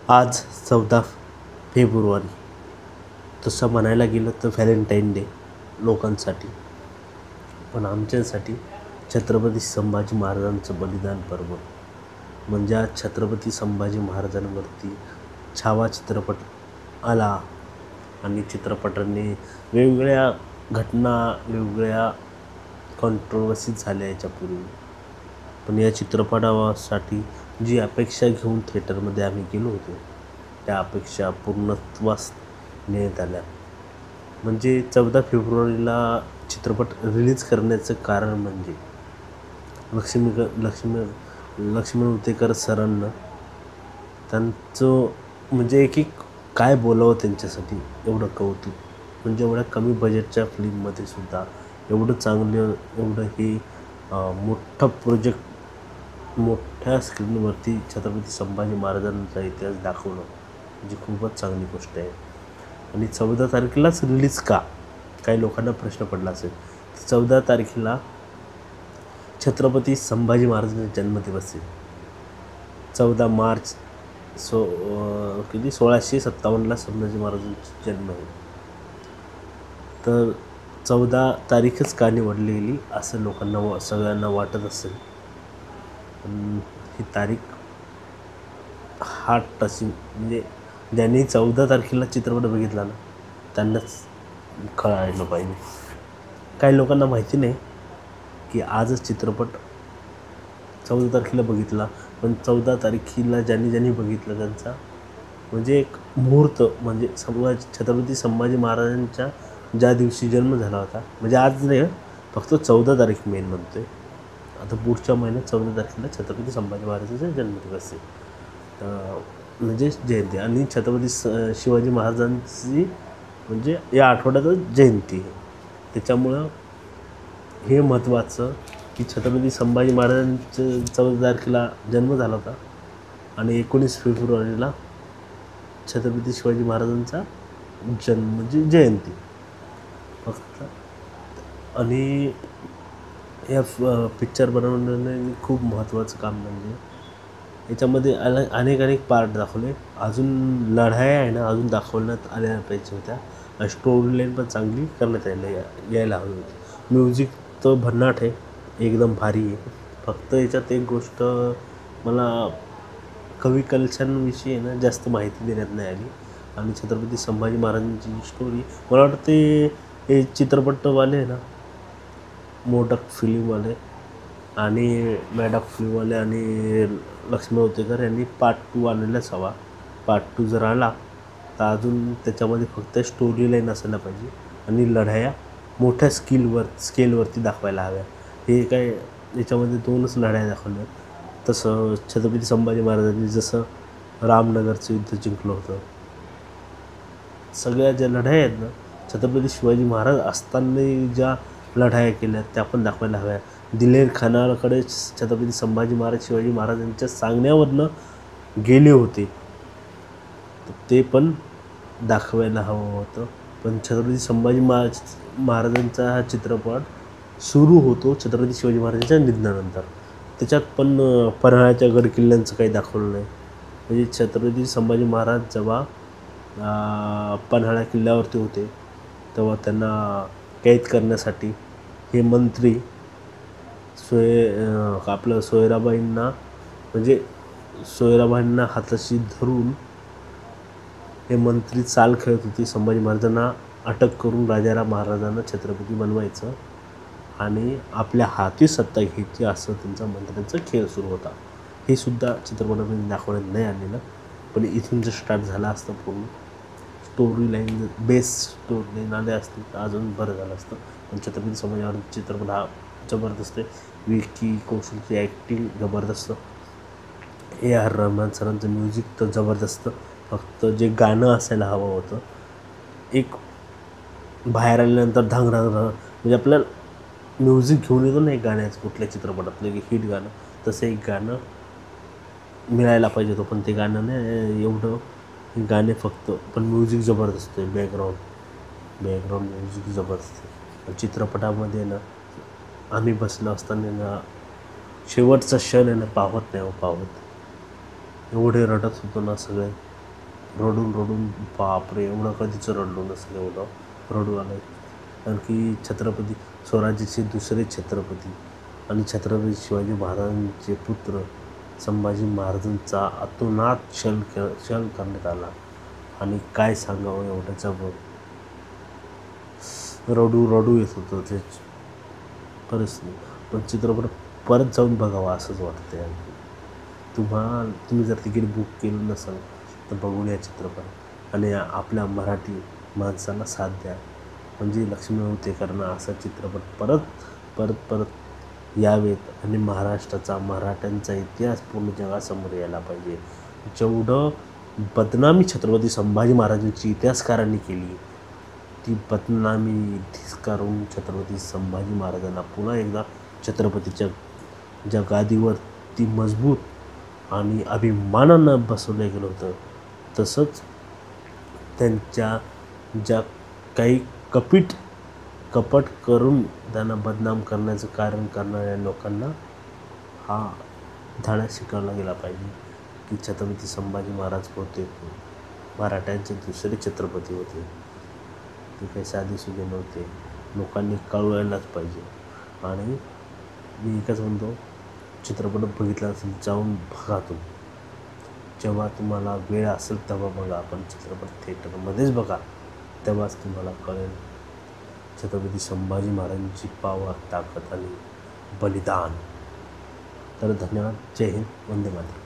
आज 14 फेब्रुवारी. तसं म्हणायला गेलं तर व्हॅलेंटाईन डे लोकांसाठी, पण आमच्यासाठी छत्रपती संभाजी महाराजांचं बलिदान पर्व. म्हणजे आज छत्रपती संभाजी महाराजांवरती छावा चित्रपट आला आणि चित्रपटांनी वेगवेगळ्या घटना, वेगवेगळ्या कॉन्ट्रोवर्सीज झाल्या याच्यापूर्वी. पण या चित्रपटासाठी जी अपेक्षा घेऊन थिएटरमध्ये आम्ही गेलो होतो, त्या अपेक्षा पूर्णत्वास नेण्यात आल्या. म्हणजे 14 फेब्रुवारीला चित्रपट रिलीज करण्याचं कारण म्हणजे लक्ष्मण उतेकर सरांना त्यांचं म्हणजे एक काय बोलावं त्यांच्यासाठी एवढं कौतुक. म्हणजे एवढ्या कमी बजेटच्या फिल्ममध्ये सुद्धा एवढं चांगलं, एवढं हे मोठं प्रोजेक्ट मोठ्या स्क्रीनवरती छत्रपती संभाजी महाराजांचा इतिहास दाखवणं म्हणजे खूपच चांगली गोष्ट आहे. आणि 14 तारखेलाच रिलीज का, काही लोकांना प्रश्न पडला असेल. 14 तारखेला छत्रपती संभाजी महाराजांचा जन्मदिवस आहे. 14 मार्च 1657ला संभाजी महाराजांचा जन्म आहे. तर 14 तारीखच का निवडली गेली असं लोकांना सगळ्यांना वाटत असेल. पण ही तारीख हार्ट टचिंग, म्हणजे ज्यांनी 14 तारखेला चित्रपट बघितला ना त्यांनाच कळायला पाहिजे. काही लोकांना माहिती नाही की आजच चित्रपट 14 तारखेला बघितला, पण 14 तारखेला ज्यांनी बघितलं त्यांचा म्हणजे एक मुहूर्त, म्हणजे छत्रपती संभाजी महाराजांच्या ज्या दिवशी जन्म झाला होता, म्हणजे आज नाही, फक्त 14 तारीख मेन म्हणतोय. आता पुढच्या महिन्यात 14 तारखेला छत्रपती संभाजी महाराजांचा जन्मदिवस आहे, म्हणजे जयंती. आणि छत्रपती शिवाजी महाराजांची म्हणजे या आठवड्यातच जयंती आहे. त्याच्यामुळं हे महत्त्वाचं की छत्रपती संभाजी महाराजांचं 14 तारखेला जन्म झाला होता आणि 19 फेब्रुवारीला छत्रपती शिवाजी महाराजांचा जन्म म्हणजे जयंती फक्त. आणि या पिक्चर बनवण्याने खूप महत्त्वाचं काम म्हणजे याच्यामध्ये अनेक पार्ट दाखवले. अजून लढाया आहे ना, अजून दाखवण्यात आल्या पाहिजे होत्या. स्टोरी लाईन पण चांगली करण्यात यायला हवी होती. म्युझिक तर भन्नाट आहे, एकदम भारी आहे. फक्त याच्यात एक गोष्ट मला कवी कलशांविषयी आहे ना जास्त माहिती देण्यात नाही आली. आणि छत्रपती संभाजी महाराजांची स्टोरी मला वाटते हे चित्रपटवाले आहे ना, मोडक फिल्मवाले आणि मॅडक फिल्मवाले आणि लक्ष्मण उतेकर यांनी पार्ट 2 आणलेलाच हवा. पार्ट 2 जर आला तर अजून त्याच्यामध्ये फक्त स्टोरी लाईन असायला पाहिजे आणि लढाया मोठ्या स्केलवरती दाखवायला हव्या. हे काय याच्यामध्ये 2च लढाया दाखवल्या. तसं छत्रपती संभाजी महाराजांनी जसं रामनगरचं युद्ध जिंकलं होतं, सगळ्या ज्या लढाया आहेत ना, छत्रपती शिवाजी महाराज असताना ज्या लढाया केल्या त्या पण दाखवायला हव्या. दिलेर खानाकडे छत्रपती संभाजी महाराज शिवाजी महाराजांच्या सांगण्यावरनं गेले होते, तर ते पण दाखवायला हवं होतं. पण छत्रपती संभाजी महाराजांचा हा चित्रपट सुरू होतो छत्रपती शिवाजी महाराजांच्या निधनानंतर. त्याच्यात पण पन्हाळ्याच्या गडकिल्ल्यांचं काही दाखवलं नाही. म्हणजे छत्रपती संभाजी महाराज जेव्हा पन्हाळा किल्ल्यावरती होते तेव्हा त्यांना कैद करण्यासाठी हे मंत्री सोयराबाईंना हाताशी धरून हे मंत्री चाल खेळत होते. संभाजी महाराजांना अटक करून राजाराम महाराजांना छत्रपती बनवायचं आणि आपल्या हाती सत्ता घ्यायची असं त्यांचा मंत्र्यांचा खेळ सुरू होता. हे सुद्धा चित्रपटामध्ये दाखवण्यात नाही आलेलं, पण इथून जर स्टार्ट झाला असतं पूर्ण story line, best story line आले असते तर अजून बरं झालं असतं. पण छत्रपती संभाजी महाराज चित्रपट हा जबरदस्त आहे. विकी कौशलची ॲक्टिंग जबरदस्त, AR रहमान सरांचं म्युझिक तर जबरदस्त. फक्त जे गाणं असायला हवं होतं, एक बाहेर आल्यानंतर धांगधांग म्हणजे आपल्याला म्युझिक घेऊन येतो ना एक गाण्याचं कुठल्या चित्रपटातलं एक हिट गाणं, तसं एक गाणं मिळायला पाहिजे होतं. पण ते गाणं नाही एवढं गाणे फक्त, पण म्युझिक जबरदस्त आहे. बॅकग्राऊंड म्युझिक जबरदस्त आहे. चित्रपटामध्ये ना आम्ही बसलो असताना ना शेवटचा क्षण आहे ना पावत नाही पावत, एवढे रडत होतो ना सगळे. रडून रडून बापरे, एवढं कधीच रडलो नसेल एवढं रडू आलं. कारण की छत्रपती स्वराज्याचे दुसरे छत्रपती आणि छत्रपती शिवाजी महाराजांचे पुत्र संभाजी महाराजांचा अतोनात छळ करण्यात आला. आणि काय सांगावं, एवढ्याच्या रडू रडू येत होतं ते परिस्थिती. पण चित्रपट परत जाऊन बघावा असंच वाटतं आहे. तुम्ही जर तिकीट बुक केलं नसेल तर बघून या चित्रपट आणि आपल्या मराठी माणसाला साथ द्या. म्हणजे लक्ष्मी होतेकरांना असा चित्रपट परत परत परत यावेत आणि महाराष्ट्राचा मराठ्यांचा इतिहास पूर्ण जगासमोर यायला पाहिजे. जेवढं बदनामी छत्रपती संभाजी महाराजांची इतिहासकारांनी केली, ती बदनामी धिक्कारून छत्रपती संभाजी महाराजांना पुन्हा एकदा छत्रपतीच्या ज्या गादीवर ती मजबूत आणि अभिमानानं बसवलं गेलं होतं, तसंच त्यांच्या ज्या काही कपट करून त्यांना बदनाम करण्याचं कारण करणाऱ्या लोकांना हा धडा शिकवला गेला पाहिजे की छत्रपती संभाजी महाराज होते मराठ्यांचे दुसरे छत्रपती होते. ते काही साधेसुधे नव्हते. लोकांनी कळवायलाच पाहिजे. आणि मी एकच म्हणतो, चित्रपट बघितला असेल जाऊन बघा. जेव्हा तुम्हाला वेळ असेल तेव्हा बघा. आपण चित्रपट थिएटरमध्येच बघा, तेव्हाच तुम्हाला कळेल छत्रपती संभाजी महाराजांची पॉवर, ताकद आणि बलिदान. तर धन्यवाद. जय हिंद. वंदे मातरम.